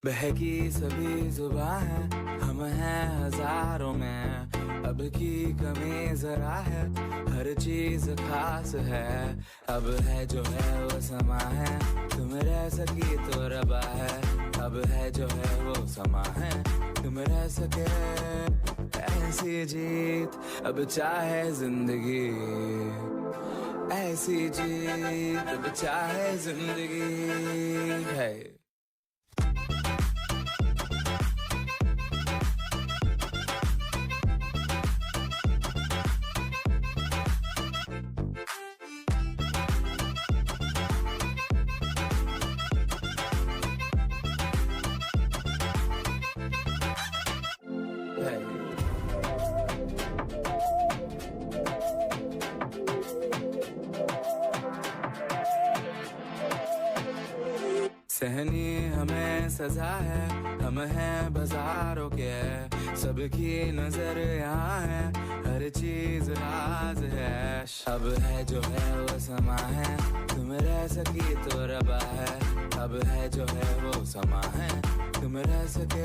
बहकी सभी जुबां है, हम हैं हजारों में। अब की कमी जरा है, हर चीज खास है। अब है जो है वो समा है, तुम रह सकी तो रबा है। अब है जो है वो समा है, तुम रह सके ऐसी जीत। अब चाहे जिंदगी ऐसी जीत, अब चाहे जिंदगी है। सहनी हमें सजा है, हम हैं बाजारों के। सबकी नजर यहाँ है, हर चीज राज है। अब है जो है वो समा है, तुम रह सकी तो रबा है। अब है जो है वो समा है, तुम रह सके